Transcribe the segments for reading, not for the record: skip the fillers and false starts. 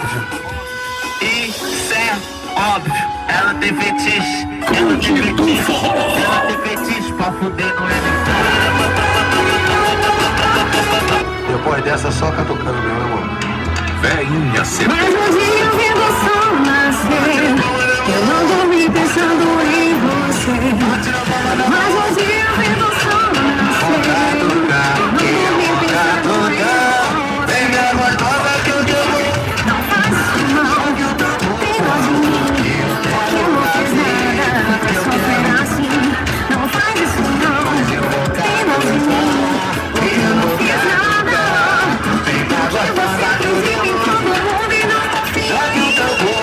óbvio. Isso é óbvio. Ela tem fetiche. Ela tem fetiche. Ela tem fetiche pra fuder no Edição. Depois dessa só catucando, meu irmão. Velhinha sempre. Mas um dia eu vendo o sol nascer. Eu não dormi pensando em você. Mas um dia eu vendo o sol nascer. Eu não dormi pensando em você. Vem minha voz nova que eu devo. Não faz isso não. Tem dó de mim. Eu não fiz nada pra sofrer assim. Não faz isso não. Tem dó de mim. Eu não fiz nada. Porque você acredita em todo mundo e não confia em mim.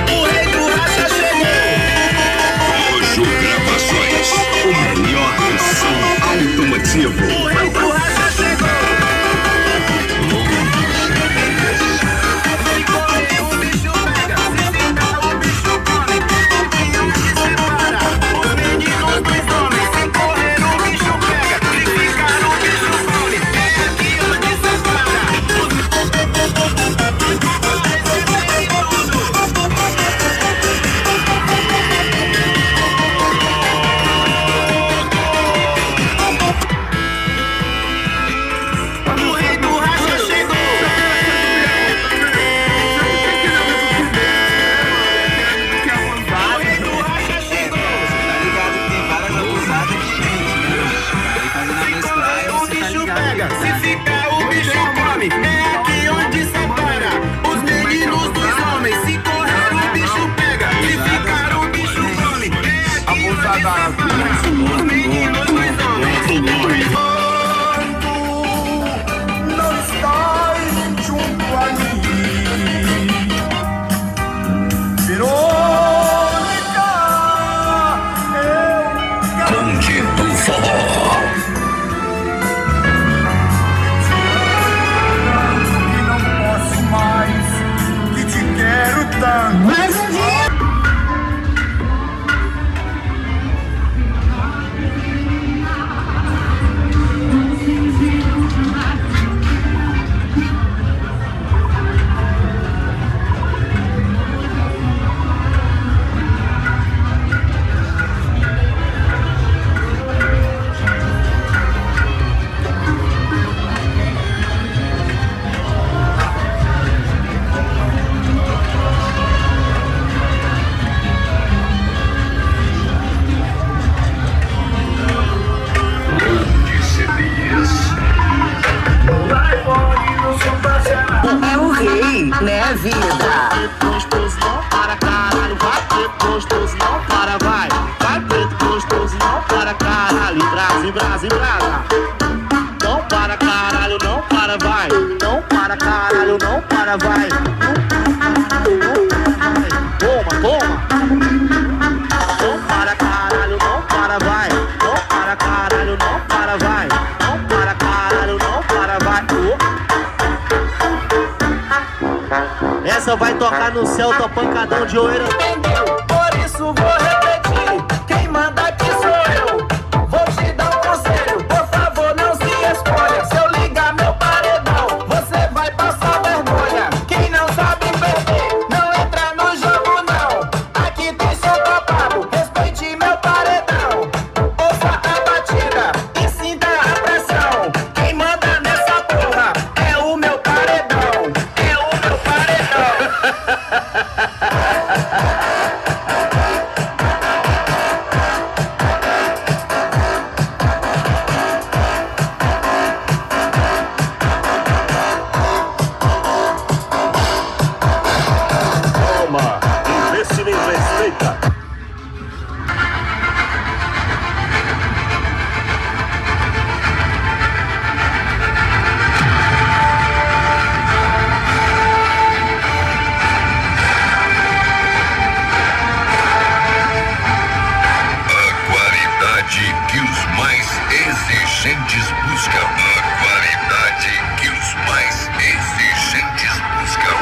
O rei do racha chegou. Ojo Gravações, o melhor do som automotivo. O rei do racha chegou. Se correr o bicho pega, se ficar o bicho come. E onde separa os meninos dos homens. Se correr o bicho pega, se ficar o bicho come. É aqui onde separa o rei do racha chegou. O rei do racha chegou. Tá ligado que tem várias abusadas diferentes, aí fazendo a mesclagem, O você tá bicho ligado. pega, se ficar o bicho come. É aqui onde separa os meninos dos homens. Se correr o bicho pega, se ficar o bicho come. É aqui onde separa os meninos dos homens. Não estás junto a mim, Verônica, eu Conde do forró. que não posso mais, que te quero tanto. Mas um dia É o rei, né, vida? Gostoso não para caralho, vai preto gostoso não para, vai preto gostoso não para caralho, brasa e brasa e brasa. Não para caralho, não para, vai. Não para caralho, não para, vai. Toma, toma. Não para caralho, não para, vai. Não para caralho, não para, vai. Não para caralho, não para, vai. Essa vai tocar no céu, tua pancadão de oeira. Entendeu? Por isso vou repetir. Quem manda aqui sou eu. Vou te dar um conselho. Por favor, não se escolha. Se eu ligar meu paredão, você vai passar vergonha. Quem não sabe perder, não entra no jogo, não. Aqui tem seu babado. Respeite meu paredão. Ouça a batida e sinta a pressão. Quem manda nessa porra é o meu paredão. É o meu paredão. Toma, investimento respeita. A qualidade que os mais exigentes buscam. A qualidade que os mais exigentes buscam.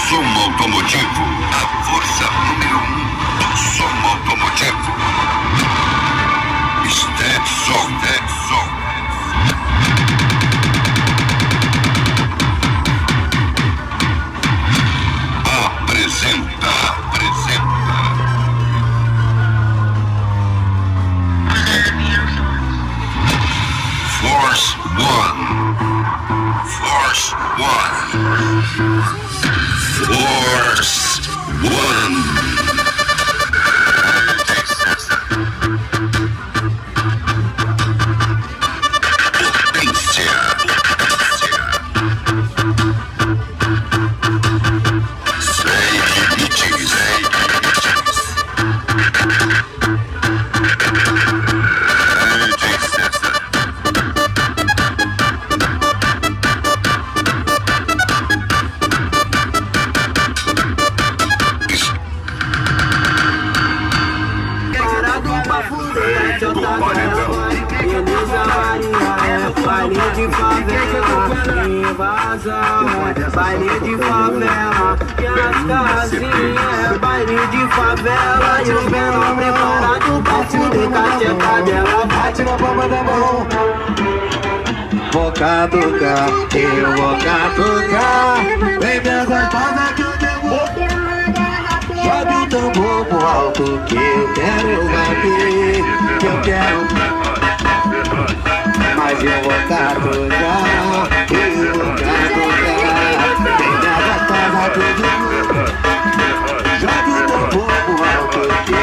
som automotivo, a força número 1 do som automotivo. Stetson. Apresenta. Force One. Force One. Potência. Sem limites. Baile de favela, invasão, baile de favela, e as casinhas, baile de favela, e os menores preparados pra fuder com a tcheca dela. Bate na palma da mão. Vou catucar, eu vou catucar. Vem dessa palma que eu devo. Jogue o tambor pro alto que eu quero bater, que eu quero. Mas eu vou catucar, eu vou catucar. Vem dessa palma que eu devo. Jogue o tambor pro alto que eu.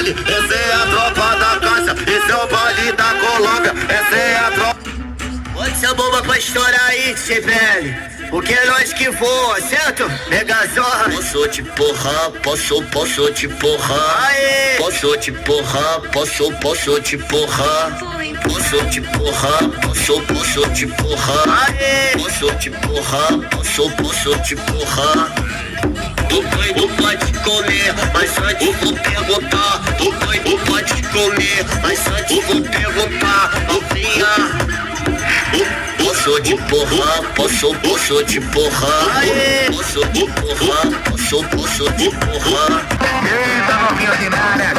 Essa é a tropa da Cássia, esse é o baile da Colômbia, essa é a tropa. Bota essa bomba pra estourar aí, Cibele. Porque é nós que voa, certo? Megazorra. Posso te porrar, posso te porrar. Aê! Posso te porrar, posso te porrar. Posso te porrar, posso te porrar. Aê! Posso te porrar, posso te porrar. Tu pode comer, mas antes vou perguntar. Tu pode comer, mas antes vou perguntar. Novinha, posso te porrar, posso te porrar. Posso te porrar, posso te porrar. Eita, novinha ordinária,